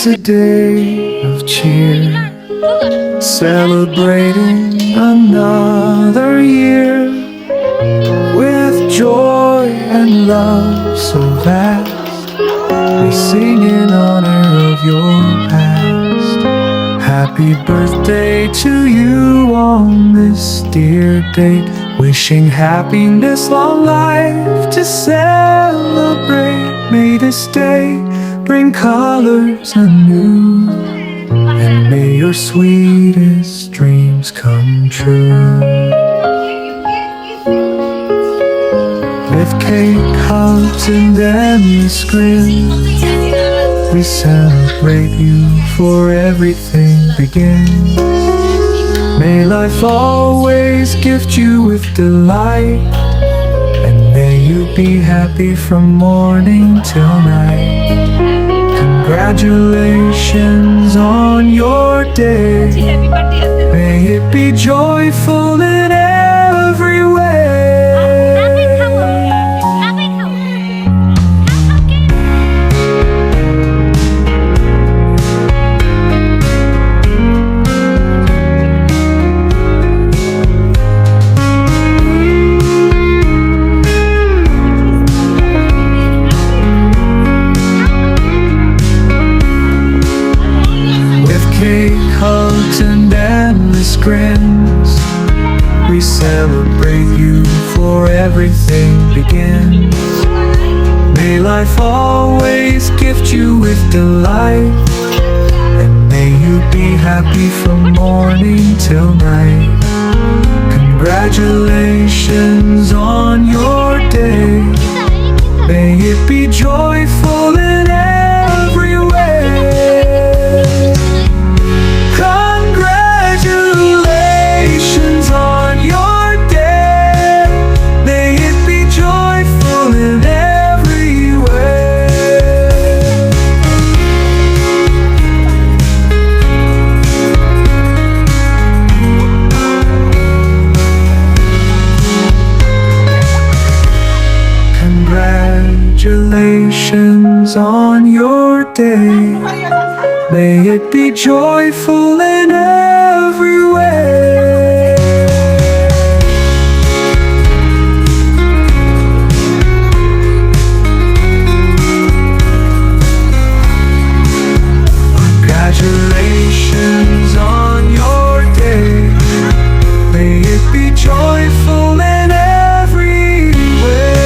is a day of cheer, celebrating another year with joy and love so vast. We sing in honor of your past. Happy birthday to you on this dear date. Wishing happiness, long life to celebrate. May this day bring colors anew, and may your sweetest dreams come true. With cake, hugs, and endless grins, we celebrate you, for everything begins. May life always gift you with delight, and may you be happy from morning till night. Congratulations on your day. May it be joyful in every way. Hugs and endless grins, we celebrate you, for everything begins. May life always gift you with delight, and may you be happy from morning till night. Congratulations on your day. May it be joyful in every way. Congratulations on your day. May it be joyful in every way. Congratulations on your day. May it be joyful in every way. Congratulations on your day. May it be joyful in every way.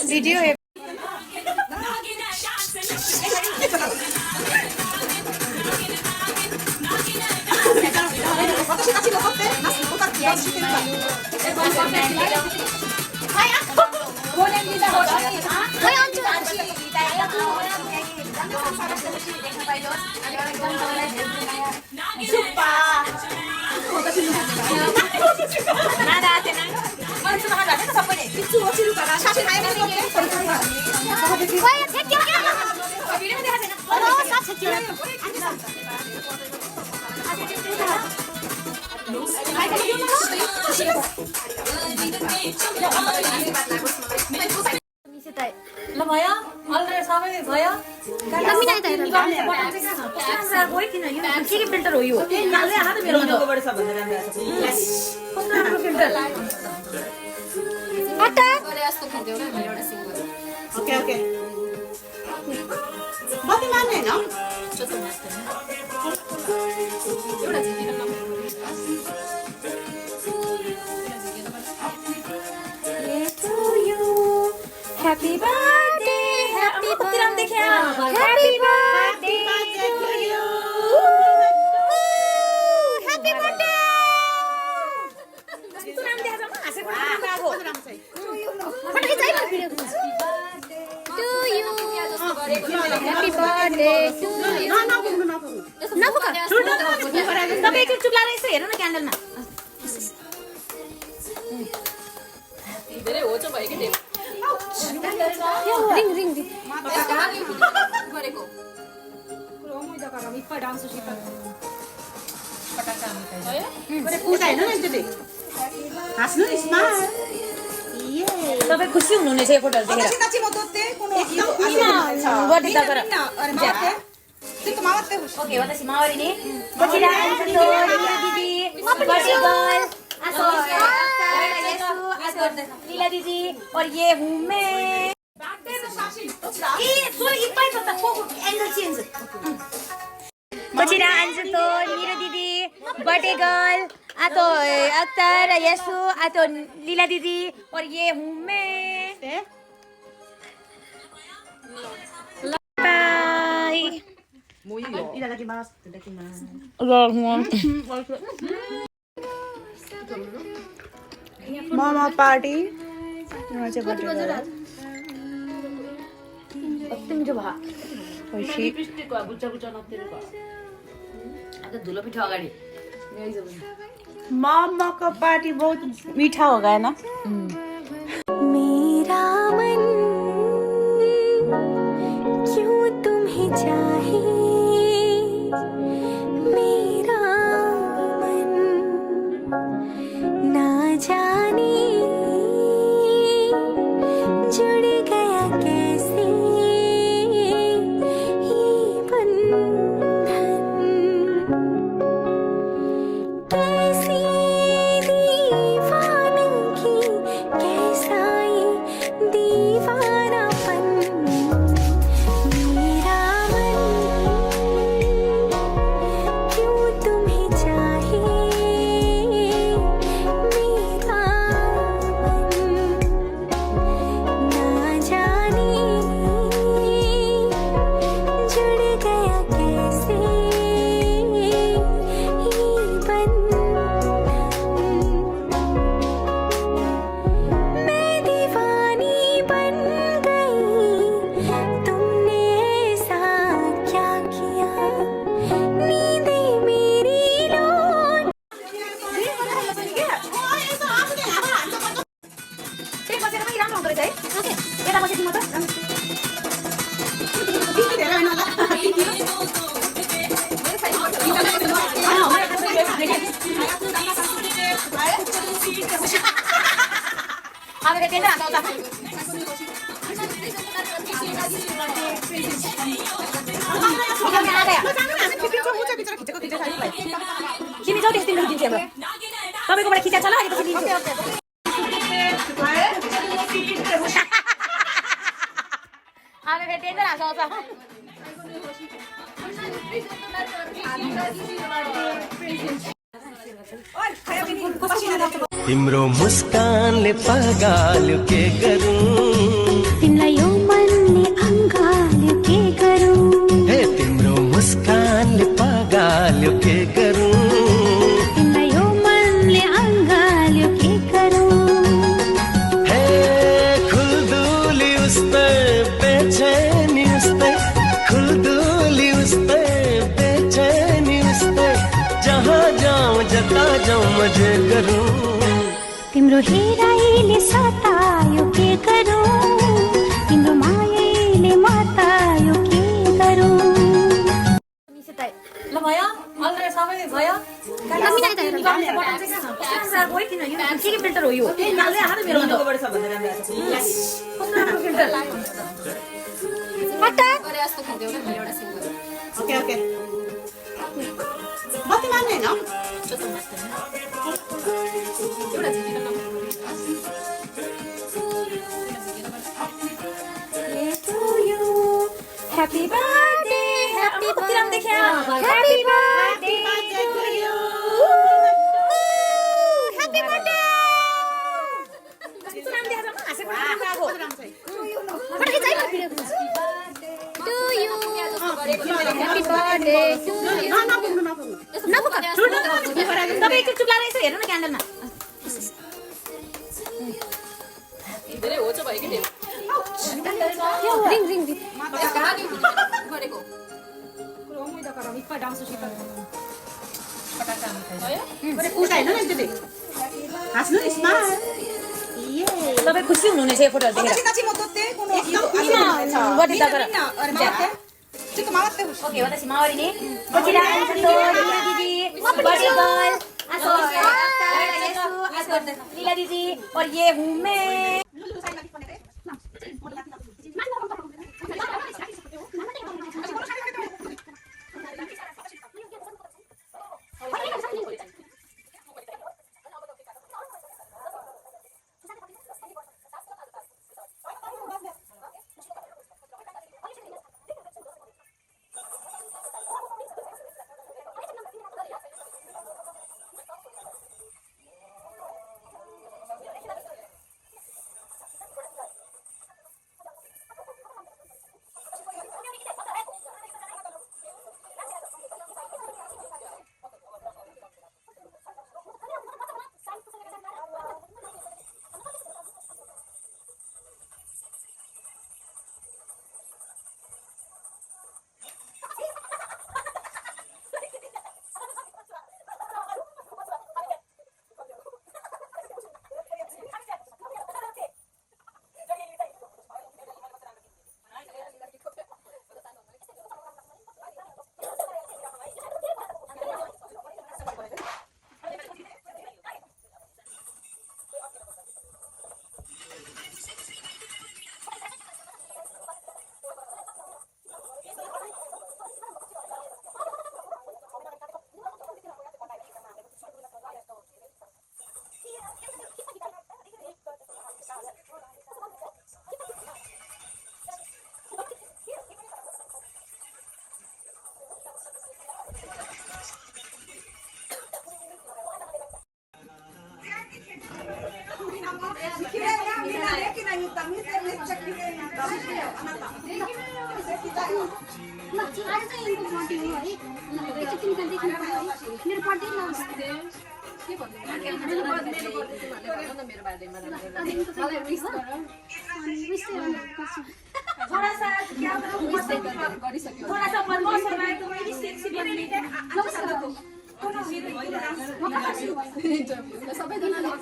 Did you have filter हो यो काले हात मेरो गोबर सबभन्दा राम्रो छ कस्तो filter अटा गरे जस्तो खादियो र मेरो एउटा सिम्बल ओके ओके बत्ती मान्ने हैन चोतो मास्टर एउटा जिकिन Happy birthday, happy birthday, happy birthday. चुप लाएर यसो हेर्नु न क्यान्डलमा धेरै होचो भयो कि त्यो रिङ रिङ रिङ गरेको तपाईँ खुसी हुनुहुनेछ यो फोटोहरू देखेर बर्थडे तर ओके वतासी मावरी ने बचिरा आन्सो दिदी बर्थडे गर्ल लीला दीदी और ये हूँ मैं बचिरा आन्सो तो नीरो दीदी बर्थडे गर्ल आतो अख्तर यसु आतो लीला दीदी और ये हूँ मैं बाय Mama party. मामा का पार्टी बहुत मीठा होगा है ना मेरा मन क्यों तुम्हें चाहे मेरा मन ना जाने जुड़ गया कैसे ये बंधन कैसी दीवानगी कैसा ये दीवानापन मेरा मन क्यों तुम्हें चाहे मेरा मन ना जाने जुड़ गया कैसे ये बंधन मैं दीवानी बन गई तुमने ऐसा क्या किया नींदें मेरी लौट त्यही बसेर पनि राम्रो हुँदो रहेछ है यता बसेको म त अब टेन्डर हाल्नु आउँछ तिमी जाऊ त्यस दिन दिन्छु अब तपाईँकोबाट खिचा छ ल अलिकति लिन्छु अब टेन्डर हाल्नु आउँछ तिम्रो मुस्कानले पगाल्यो के गरूं तिमीलाई यो मनले अङ्गाल्यो के गरौँ हे तिम्रो मुस्कानले पगाल्यो के गरूं तिमीलाई यो मनले अङ्गाल्यो के गरौँ हे खुल्दुली उस्तै बेचैनी उस्तै खुल्दुली उस्तै बेचैनी उस्तै जहाँ जाऊँ जता जाऊँ मजे करूं तिम्रो हेराइले सतायो के गरौँ तिम्रो मायाले मतायो के गरौँ ल भयो अलरेडी सबै भयो के फिल्टर हो यो गरे जस्तो खाँदै एउटा सिङ्गल ओके ओके बत्ती मान्ने हैन Happy birthday, happy birthday, happy birthday to you. Happy birthday. To you. Happy birthday to you. तपाईँ एकचोटि चुप लाएर यसो हेर्नु न क्यान्डलमा धेरै होचो भयो कि त्यो रिङ रिङ रिङ गरेको उता हेर्नु न एकचोटि हाँस्नु स्माइल तपाईँ खुसी हुनुहुनेछ यो फोटोहरू देखेर बर्थडे दादा ओके वतासी मावरी ने कोचिरा दीदी बर्थडे गर्ल आसो आसो लीला दीदी और ये हूँ मैं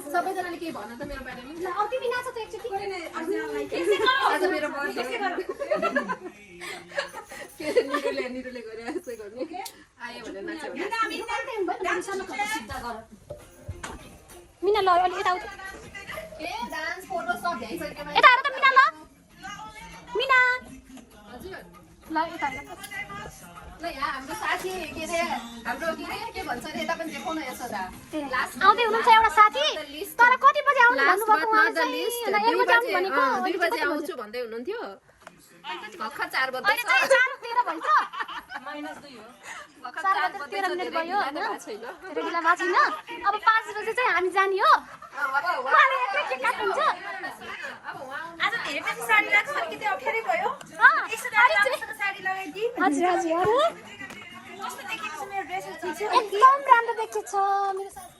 सबैजनाले के भन्न त मेरो बारेमा आज मेरो निरुले गरे यसै गर्ने आयो भनेर नाच्यो मिना ल अलि यता आऊ ए डान्स फोटो सब भ्याइसक्यो यता आएर त मिना ल मिना हजुर ल यता ल यहाँ हाम्रो साथी के रे हाम्रो के भन्छ रे यता पनि देखाउन यसो दा आउँदै हुनुहुन्छ एउटा साथी तर कति बजे आउनु भन्नुभएको उहाँले चाहिँ 1 बजे आउनु भनेको 2 बजे आउँछु भन्दै हुनुहुन्थ्यो भर्खर 4 बजे अहिले चाहिँ 4:13 भइछ -2 हो भर्खर 4:13 मिनेट भयो हैन छैन रेडिला भएको छैन अब 5 बजे चाहिँ हामी जाने हो उहाँले एकै के काट्नुहुन्छ आज धेरै पछि साडी लाग्छ अलिकति अप्ठ्यारै भयो साडी लगाइदिई हजुर हजुर अरे कस्तो देखिन्छ मेरो ड्रेस ठिक छ एकदम राम्रो देखिन्छ मेरो साथी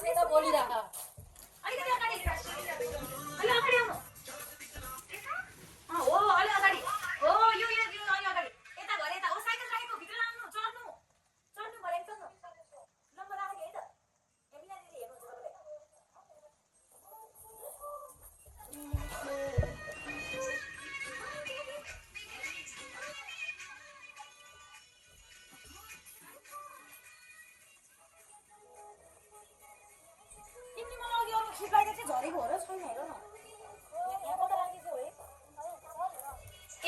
बसेर बोलिराख अलिकति अगाडि अलि अगाडि आउनु हो अलि अगाडि हो यो अलि अगाडि यता घर यता हो साइकल राखेको भित्र आउनु चढ्नु पऱ्यो एकदम नम्बर राखेको है त एमिना दिदी हेर्नुहुन्छ तिमी मलाई अघि अरू खिपाइदा चाहिँ झरेको हो र छैन हेर न यहाँ कता राखेको हो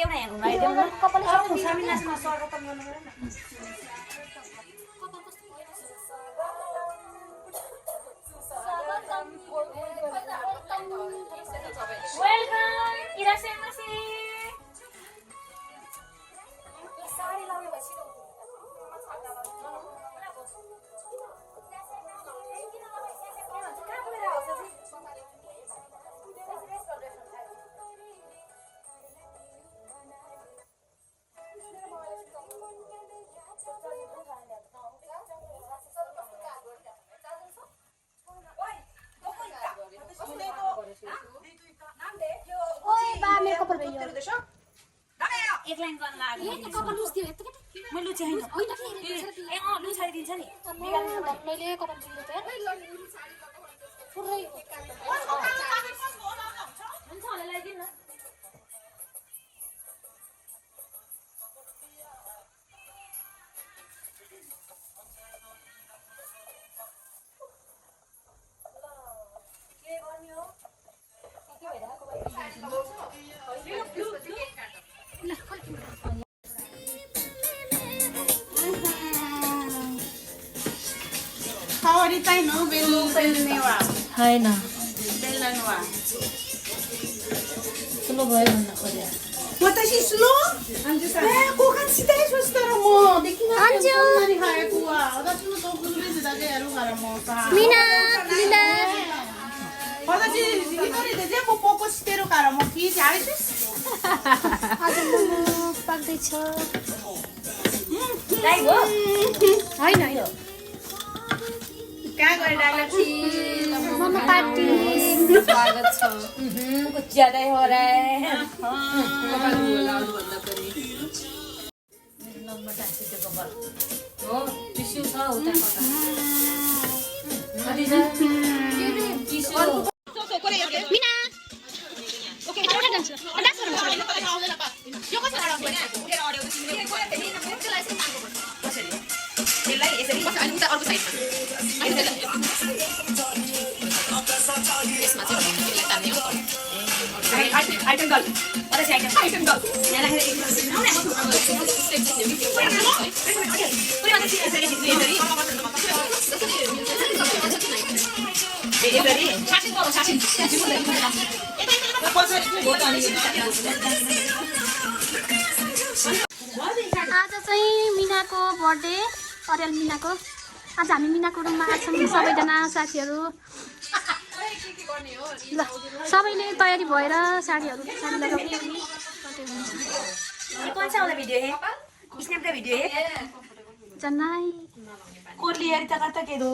एउटा यहाँ घुमाइदेऊ न कपालले सक्नु सामी नाच्न सर्ट पनि गर्नु पऱ्यो न वेलकम इरासेमासी साडी लगाउनु भएपछि एक लाइन गर्न लाग्यो ए कपाल लुस दियो यस्तो के म लुचे हैन होइन कि ए लुछाइदिन्छ नि मैले कपाल दियो त पुरै हुन्छ होला लगाइदिनु न के गर्ने हो के भइरहेको How tayo no? Belniwa. हैन Belniwa. स्लो भयो भन्न खोजे Watashi slow? Eh, kung kan si tayo suster mo. Deki nga Anju. yung mani kaya kuwa. Watashi no to kuzuri sa dage yaru kara mo sa. Mina लिंदा Watashi hitori de全部ポポしてるからもう聞いてあれです。 आज मोमो पाक्दै छ live हो हैन हैन कहाँ गएर डाला छि? Momo party स्वागत छ कुछ ज्यादा हो रहा है कपाल लाउनु भन्दा पनि नम्बर टाक्छ त्यो कपाल हो टिस्यु छ उता कता कति छ टिस्यु मिना ओके एउटा डान्स डान्स गर्नु यो कसरी डाला? यसलाई यसरी अनि उता अर्को साइडमा यसमा चाहिँ यसलाई तान्ने हो आइटम गर्ल अरे आइटम गर्ल यहाँ राखेर आज चाहिँ मिनाको बर्थडे अर्याल मिनाको आज हामी मिनाको रुममा आछौँ सबैजना साथीहरू ल सबैले तयारी भएर साडी लगाउने कौन सा वाला वीडियो है स्नैप का वीडियो है जन्नाई कोर्ली यार इतना करता के दो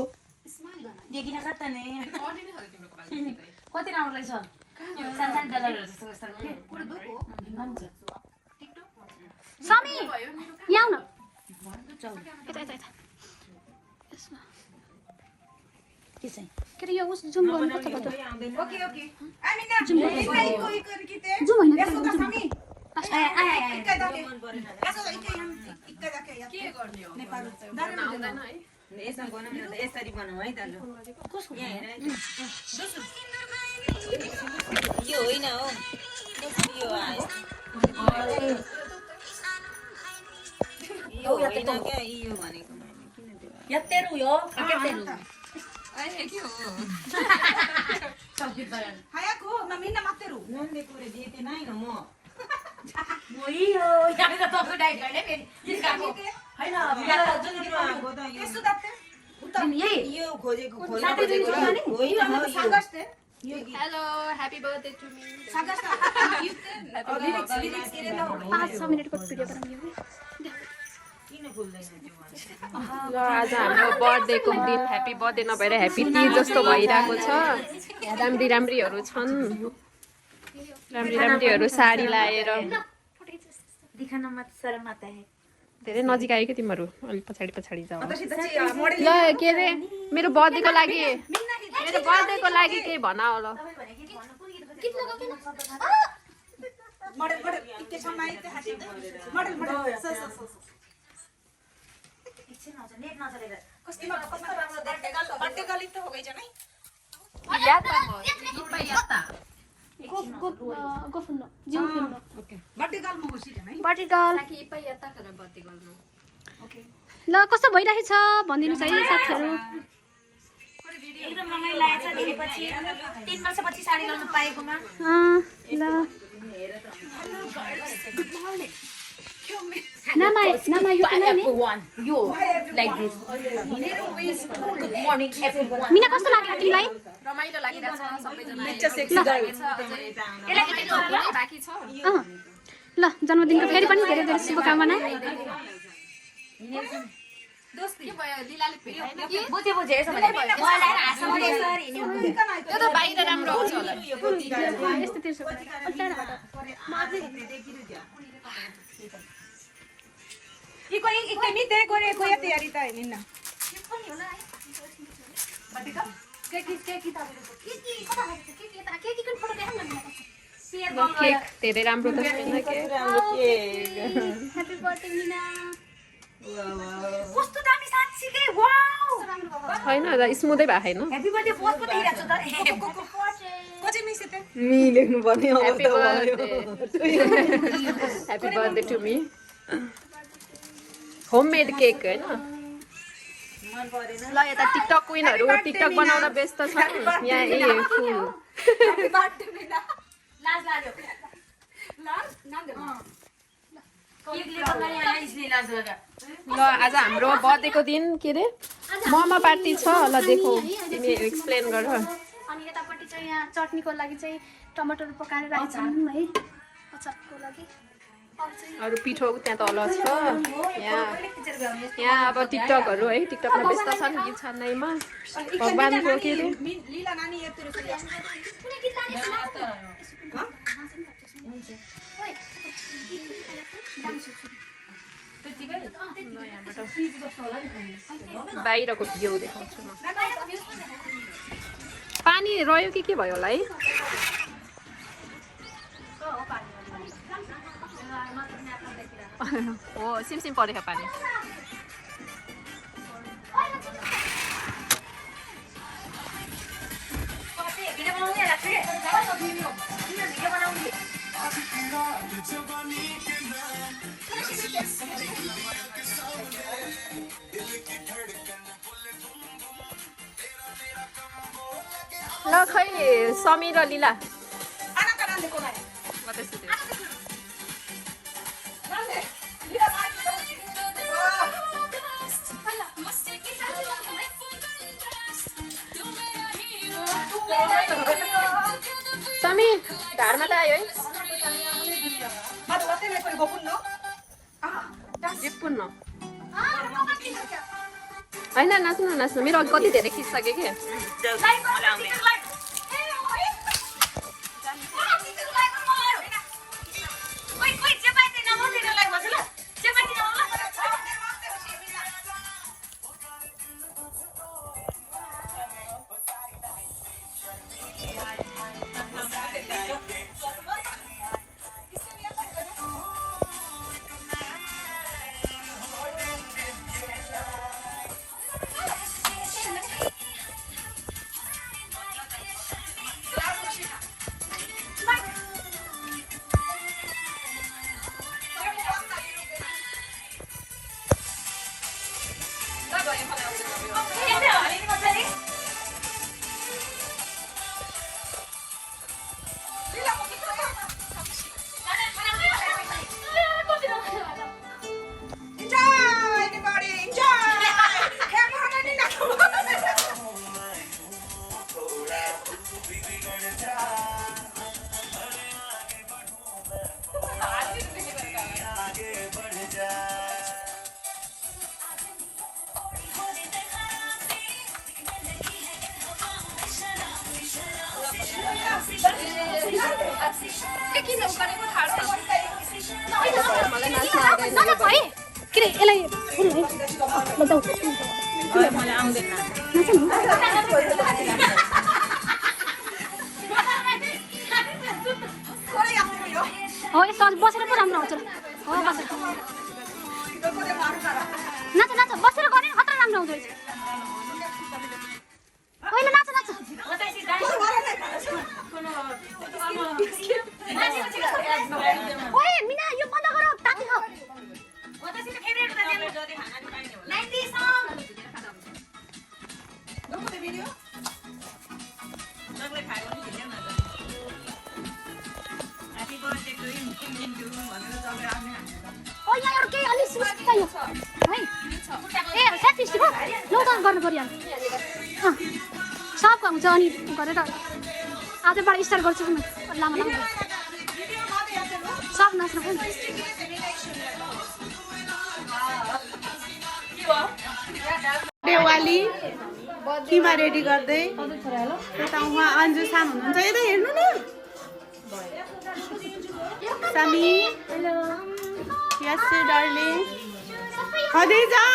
देखी ना करता नहीं कति राम्रो रहेछ $7 जस्तो जस्तो के भन्छ समी यहाँ आउन यता यता यता यसमा के चाहिँ के अरे यो उस जुम गर्नु कताबाट ओके ओके आमिना यसलाई कोही गरिकिते जुम होइन आय आय आय इक्का दके कसो इक्का इक्का दके के गर्ने हो नेपाल आउँदैन है यसमा बनाउँ न त यसरी बनाउँ है त ल कसको यहाँ हेर यो होइन हो यो आयो यो होइन क्या यो भनेको मैले किन त्यो यत्तेरु यो केतेरु अहिले के हो हायाको मम्मीना मातेरु नन्दे कोरे दिएते नै न म मोही हो यहाँ त तपाईँ डाइट गर्ने फेरि जिस्काको हैन जुन त्यो आएको त यो त्यसो दते यही यो खोजेको खोल्नु साथी खोजेको जुन छ नि? होइन हो यो सांगस्ते यो गीत hello happy birthday to me सांगस्ते लिरिक्स लिरिक्स के रे 5-6 मिनेटको भिडियो बनाउने हो किन खोल्दैन त्यो ल आज हाम्रो बर्थडेको दिन ह्याप्पी बर्थडे नभएर ह्याप्पी टी जस्तो भइरहेको छ। यहाँ राम्री राम्रीहरू छन्, राम्री राम्रीहरू साडी लाएर। दिखाना मत शर्म आता है। धेरै नजिक आयो कि तिमीहरू, अलिक पछाडि पछाडि जाऊ। ल के अरे मेरो बर्थडेको लागि केही भन ल। ल कस्तो भइरहेछ भनिदिनुहोस् है साथीहरू। एकदम रमाइलो लागेछ देखेपछि 3 वर्षपछि साडी लाउन पाएकोमा। ल नामा यो You like this. Good morning everyone. मिना कस्तो लाग्यो तिमीलाई? रमाइलो लागिरहेछ सबैजना। बाँकी छ। ल जन्मदिनको फेरि पनि धेरै धेरै शुभकामना। के भयो लीलाले भेटाएन कि? बुझे यसो भने मलाई हाँस्न यसरी हिँड्यो। त्यो त बाहिर राम्रो आउँछ होला। यस्तो तिर्सो केक धेरै राम्रो त छैन के। ह्यापी बर्थडे मिना। कस्तो दामी साँच्चीकै वाउ। छैन स्मुदै भएको छैन। ह्यापी बर्थडे पोस्ट पो देखिरहेको छु त। Happy birthday to me. Homemade cake होइन। ल यता टिकटक क्विनहरू टिकटक बनाउन व्यस्त छन्। यहाँ ए फुल लाज लाग्यो। ल आज हाम्रो बर्थडेको दिन के अरे मोमो पार्टी छ। ल देखौ तिमी एक्सप्लेन गर। अनि यतापट्टि चाहिँ यहाँ चटनीको लागि चाहिँ टमाटर पकाएर राख्छन् है, अचारको लागि। अरू पिठो त्यहाँ तल छ। यहाँ अब टिकटकहरू है टिकटकमा व्यस्त छन् गीत छान्दैमा। भगवान्को के अरे बाहिरको भ्यू देखाउँछु म। पानी रह्यो कि के भयो होला है। हो सिमसिम परेको पानी। ल खै समीर र लीला कतै सुत्यो। समी ढाडमा त आयो है। पुन्न होइन नाच्नु मेरो अघि कति धेरै खिचिसक्यो कि। मलाई नाच्न आउँदैन नजाऊ है के रे यसलाई लजाऊ मलाई आउँदैन हो यस्तो बसेर पो राम्रो आउँछ हो बसेर नाच नाच बसेर गरे खतरा राम्रो आउँछ होइन नाच नाच ओए मिना यो बन्द गर ताती हो ओ यहाँ एउटा केही अलि सुस्त चाहियो है ए स्याटिस्टी हो लौ त गर्नु पर्यो सबको हुन्छ अनि गरेर आजबाट स्टार्ट गर्छु म लामो लामो सब नाच्न पनि देवाली किमा रेडी गर्दै यता उहाँ अन्जु साम हुनुहुन्छ यता हेर्नु न सामी हेलो यस डार्लिङ खदिजा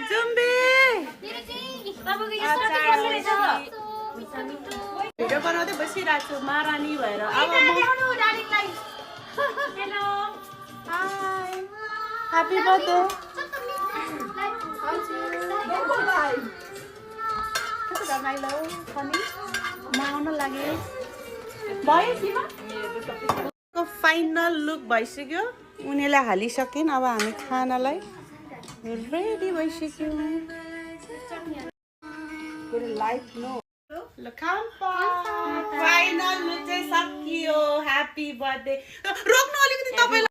जुम्बे भिडियो बनाउँदै बसिरहेको छु महारानी भएर अब म हाई ह्यापी बर्थडे रमाइलो पनि म आउन लागे भयो फाइनल लुक भइसक्यो उनीहरूलाई हालिसकिन् अब हामी खानालाई रेडी भइसक्यौँ फाइनल लुक चाहिँ सकियो ह्यापी बर्थडे रोक्नु अलिकति तपाईँलाई